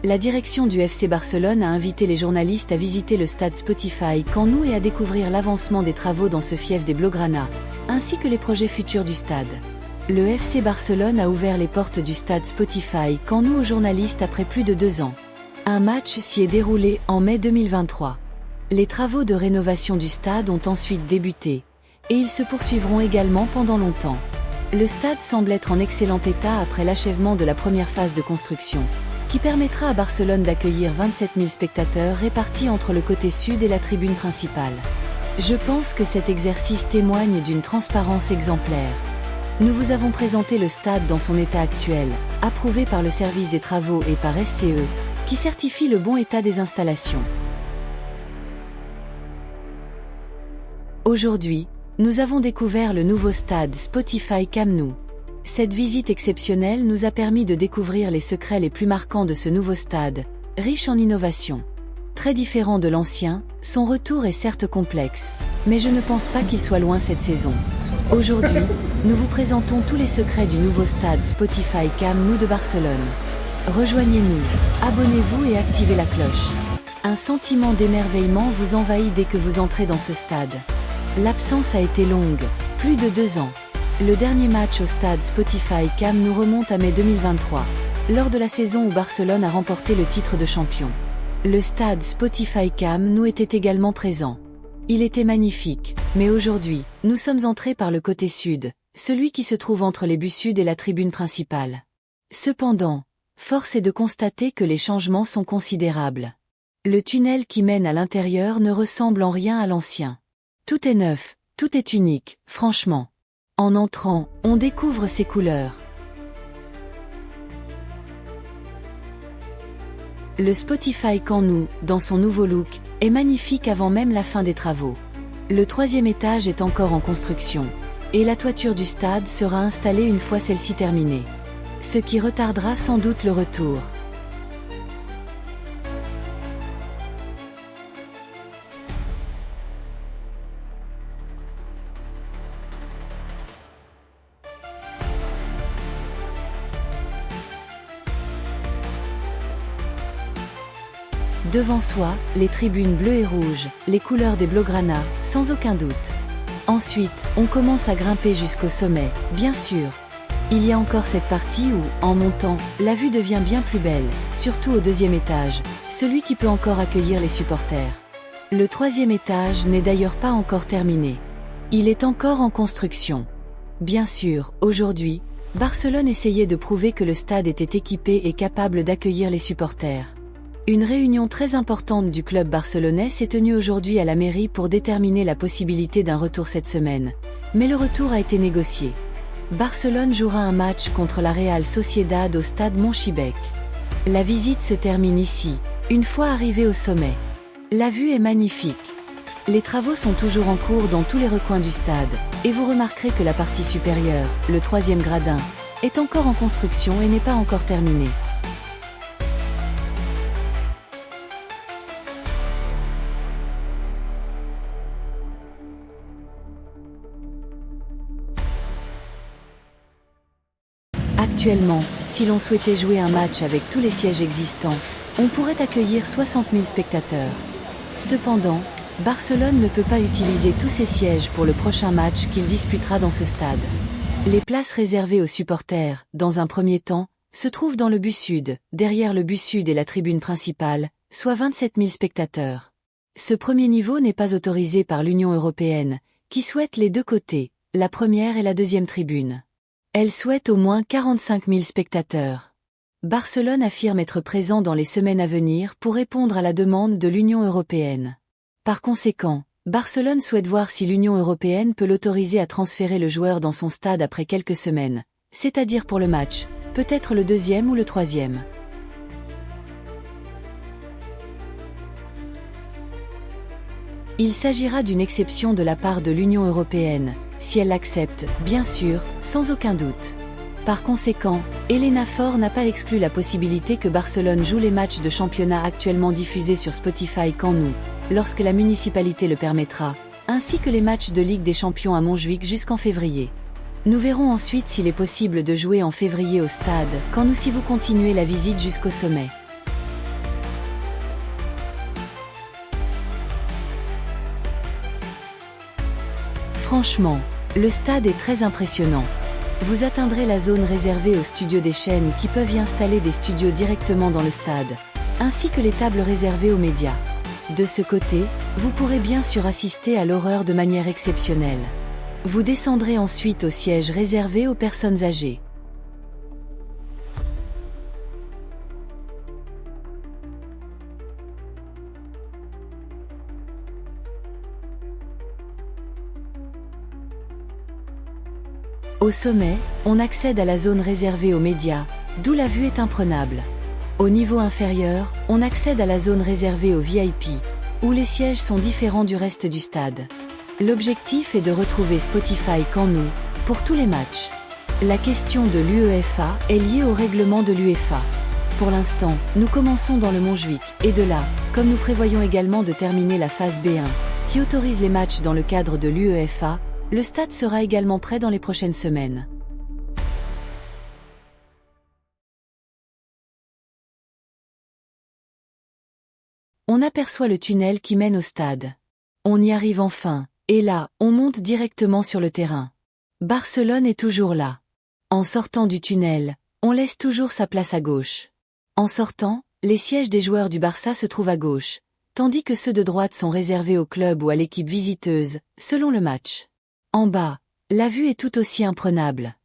La direction du FC Barcelone a invité les journalistes à visiter le stade Spotify Camp Nou et à découvrir l'avancement des travaux dans ce fief des Blaugrana, ainsi que les projets futurs du stade. Le FC Barcelone a ouvert les portes du stade Spotify Camp Nou aux journalistes après plus de 2 ans. Un match s'y est déroulé en mai 2023. Les travaux de rénovation du stade ont ensuite débuté, et ils se poursuivront également pendant longtemps. Le stade semble être en excellent état après l'achèvement de la première phase de construction, qui permettra à Barcelone d'accueillir 27 000 spectateurs répartis entre le côté sud et la tribune principale. Je pense que cet exercice témoigne d'une transparence exemplaire. Nous vous avons présenté le stade dans son état actuel, approuvé par le service des travaux et par SCE, qui certifie le bon état des installations. Aujourd'hui, nous avons découvert le nouveau stade Spotify Camp Nou. Cette visite exceptionnelle nous a permis de découvrir les secrets les plus marquants de ce nouveau stade, riche en innovation. Très différent de l'ancien, son retour est certes complexe, mais je ne pense pas qu'il soit loin cette saison. Aujourd'hui, nous vous présentons tous les secrets du nouveau stade Spotify Camp Nou de Barcelone. Rejoignez-nous, abonnez-vous et activez la cloche. Un sentiment d'émerveillement vous envahit dès que vous entrez dans ce stade. L'absence a été longue, plus de 2 ans. Le dernier match au stade Spotify Camp Nou remonte à mai 2023, lors de la saison où Barcelone a remporté le titre de champion. Le stade Spotify Camp Nou était également présent. Il était magnifique, mais aujourd'hui, nous sommes entrés par le côté sud, celui qui se trouve entre les buts sud et la tribune principale. Cependant, force est de constater que les changements sont considérables. Le tunnel qui mène à l'intérieur ne ressemble en rien à l'ancien. Tout est neuf, tout est unique, franchement. En entrant, on découvre ses couleurs. Le Spotify Camp Nou, dans son nouveau look, est magnifique avant même la fin des travaux. Le 3e étage est encore en construction, et la toiture du stade sera installée une fois celle-ci terminée. Ce qui retardera sans doute le retour. Devant soi, les tribunes bleues et rouges, les couleurs des Blaugrana, sans aucun doute. Ensuite, on commence à grimper jusqu'au sommet, bien sûr. Il y a encore cette partie où, en montant, la vue devient bien plus belle, surtout au 2e étage, celui qui peut encore accueillir les supporters. Le 3e étage n'est d'ailleurs pas encore terminé. Il est encore en construction. Bien sûr, aujourd'hui, Barcelone essayait de prouver que le stade était équipé et capable d'accueillir les supporters. Une réunion très importante du club barcelonais s'est tenue aujourd'hui à la mairie pour déterminer la possibilité d'un retour cette semaine. Mais le retour a été négocié. Barcelone jouera un match contre la Real Sociedad au stade Montjuïc. La visite se termine ici, une fois arrivé au sommet. La vue est magnifique. Les travaux sont toujours en cours dans tous les recoins du stade, et vous remarquerez que la partie supérieure, le 3e gradin, est encore en construction et n'est pas encore terminée. Actuellement, si l'on souhaitait jouer un match avec tous les sièges existants, on pourrait accueillir 60 000 spectateurs. Cependant, Barcelone ne peut pas utiliser tous ses sièges pour le prochain match qu'il disputera dans ce stade. Les places réservées aux supporters, dans un premier temps, se trouvent dans le but sud, derrière le but sud et la tribune principale, soit 27 000 spectateurs. Ce premier niveau n'est pas autorisé par l'Union européenne, qui souhaite les 2 côtés, la première et la 2e tribune. Elle souhaite au moins 45 000 spectateurs. Barcelone affirme être présent dans les semaines à venir pour répondre à la demande de l'Union européenne. Par conséquent, Barcelone souhaite voir si l'Union européenne peut l'autoriser à transférer le joueur dans son stade après quelques semaines, c'est-à-dire pour le match, peut-être le 2e ou le 3e. Il s'agira d'une exception de la part de l'Union européenne, si elle l'accepte, bien sûr, sans aucun doute. Par conséquent, Elena Ford n'a pas exclu la possibilité que Barcelone joue les matchs de championnat actuellement diffusés sur Spotify Camp Nou, lorsque la municipalité le permettra, ainsi que les matchs de Ligue des Champions à Montjuïc jusqu'en février. Nous verrons ensuite s'il est possible de jouer en février au stade, Camp Nou si vous continuez la visite jusqu'au sommet. Franchement, le stade est très impressionnant. Vous atteindrez la zone réservée aux studios des chaînes qui peuvent y installer des studios directement dans le stade, ainsi que les tables réservées aux médias. De ce côté, vous pourrez bien sûr assister à l'horreur de manière exceptionnelle. Vous descendrez ensuite au siège réservé aux personnes âgées. Au sommet, on accède à la zone réservée aux médias, d'où la vue est imprenable. Au niveau inférieur, on accède à la zone réservée aux VIP, où les sièges sont différents du reste du stade. L'objectif est de retrouver Spotify Camp Nou pour tous les matchs. La question de l'UEFA est liée au règlement de l'UEFA. Pour l'instant, nous commençons dans le Montjuic, et de là, comme nous prévoyons également de terminer la phase B1, qui autorise les matchs dans le cadre de l'UEFA, le stade sera également prêt dans les prochaines semaines. On aperçoit le tunnel qui mène au stade. On y arrive enfin, et là, on monte directement sur le terrain. Barcelone est toujours là. En sortant du tunnel, on laisse toujours sa place à gauche. En sortant, les sièges des joueurs du Barça se trouvent à gauche, tandis que ceux de droite sont réservés au club ou à l'équipe visiteuse, selon le match. En bas, la vue est tout aussi imprenable.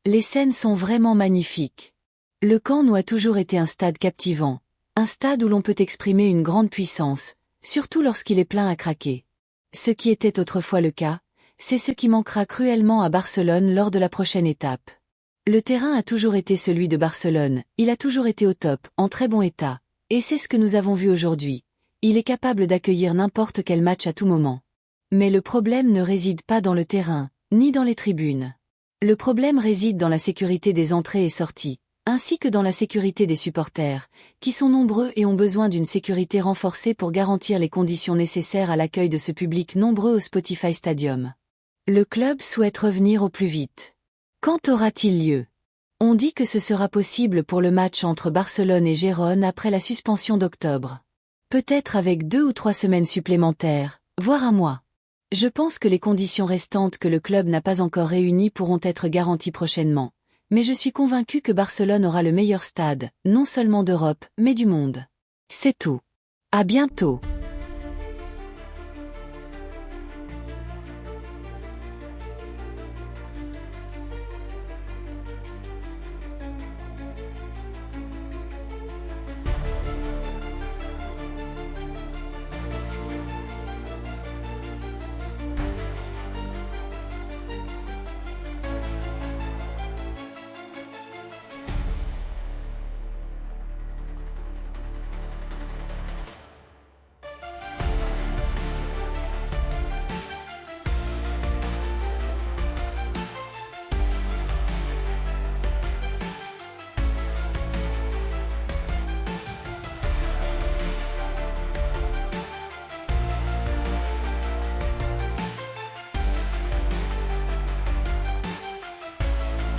Les scènes sont vraiment magnifiques. Le Camp Nou a toujours été un stade captivant, un stade où l'on peut exprimer une grande puissance, surtout lorsqu'il est plein à craquer. Ce qui était autrefois le cas, c'est ce qui manquera cruellement à Barcelone lors de la prochaine étape. Le terrain a toujours été celui de Barcelone, il a toujours été au top, en très bon état, et c'est ce que nous avons vu aujourd'hui. Il est capable d'accueillir n'importe quel match à tout moment. Mais le problème ne réside pas dans le terrain, ni dans les tribunes. Le problème réside dans la sécurité des entrées et sorties, ainsi que dans la sécurité des supporters, qui sont nombreux et ont besoin d'une sécurité renforcée pour garantir les conditions nécessaires à l'accueil de ce public nombreux au Spotify Stadium. Le club souhaite revenir au plus vite. Quand aura-t-il lieu? On dit que ce sera possible pour le match entre Barcelone et Gérone après la suspension d'octobre. Peut-être avec 2 ou 3 semaines supplémentaires, voire un mois. Je pense que les conditions restantes que le club n'a pas encore réunies pourront être garanties prochainement, mais je suis convaincu que Barcelone aura le meilleur stade, non seulement d'Europe, mais du monde. C'est tout. À bientôt.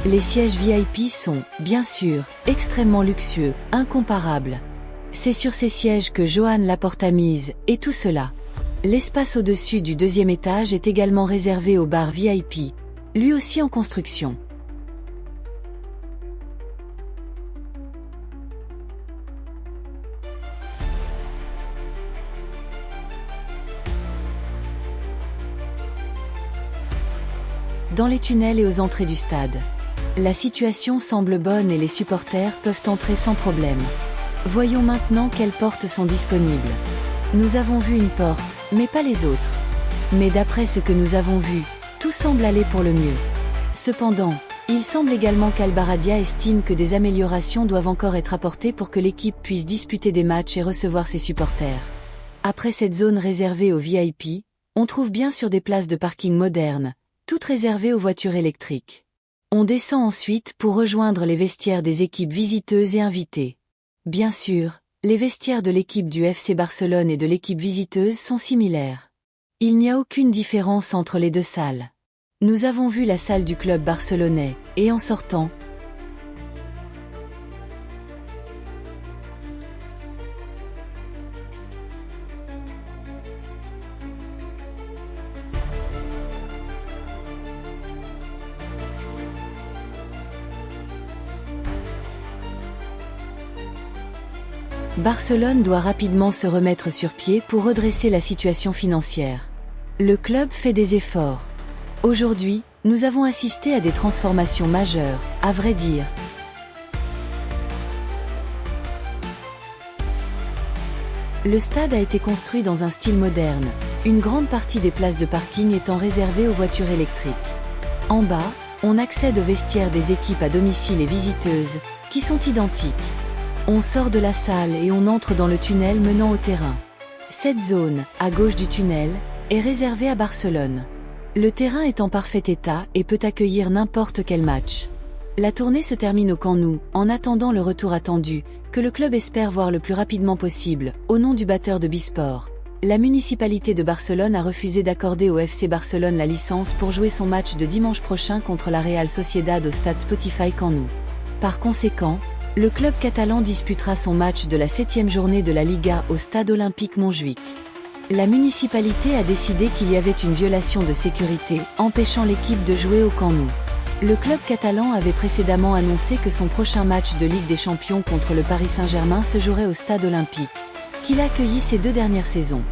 Les sièges VIP sont, bien sûr, extrêmement luxueux, incomparables. C'est sur ces sièges que Joan Laporta mise, et tout cela. L'espace au-dessus du 2e étage est également réservé au bar VIP, lui aussi en construction. Dans les tunnels et aux entrées du stade. La situation semble bonne et les supporters peuvent entrer sans problème. Voyons maintenant quelles portes sont disponibles. Nous avons vu une porte, mais pas les autres. Mais d'après ce que nous avons vu, tout semble aller pour le mieux. Cependant, il semble également qu'Albaradia estime que des améliorations doivent encore être apportées pour que l'équipe puisse disputer des matchs et recevoir ses supporters. Après cette zone réservée aux VIP, on trouve bien sûr des places de parking modernes, toutes réservées aux voitures électriques. On descend ensuite pour rejoindre les vestiaires des équipes visiteuses et invitées. Bien sûr, les vestiaires de l'équipe du FC Barcelone et de l'équipe visiteuse sont similaires. Il n'y a aucune différence entre les deux salles. Nous avons vu la salle du club barcelonais, et en sortant, Barcelone doit rapidement se remettre sur pied pour redresser la situation financière. Le club fait des efforts. Aujourd'hui, nous avons assisté à des transformations majeures, à vrai dire. Le stade a été construit dans un style moderne, une grande partie des places de parking étant réservées aux voitures électriques. En bas, on accède aux vestiaires des équipes à domicile et visiteuses, qui sont identiques. On sort de la salle et on entre dans le tunnel menant au terrain. Cette zone, à gauche du tunnel, est réservée à Barcelone. Le terrain est en parfait état et peut accueillir n'importe quel match. La tournée se termine au Camp Nou, en attendant le retour attendu, que le club espère voir le plus rapidement possible, au nom du batteur de Bisport. La municipalité de Barcelone a refusé d'accorder au FC Barcelone la licence pour jouer son match de dimanche prochain contre la Real Sociedad au stade Spotify Camp Nou. Par conséquent, le club catalan disputera son match de la 7e journée de la Liga au stade olympique Montjuïc. La municipalité a décidé qu'il y avait une violation de sécurité, empêchant l'équipe de jouer au Camp Nou. Le club catalan avait précédemment annoncé que son prochain match de Ligue des Champions contre le Paris Saint-Germain se jouerait au stade olympique, qu'il a accueilli ces 2 dernières saisons.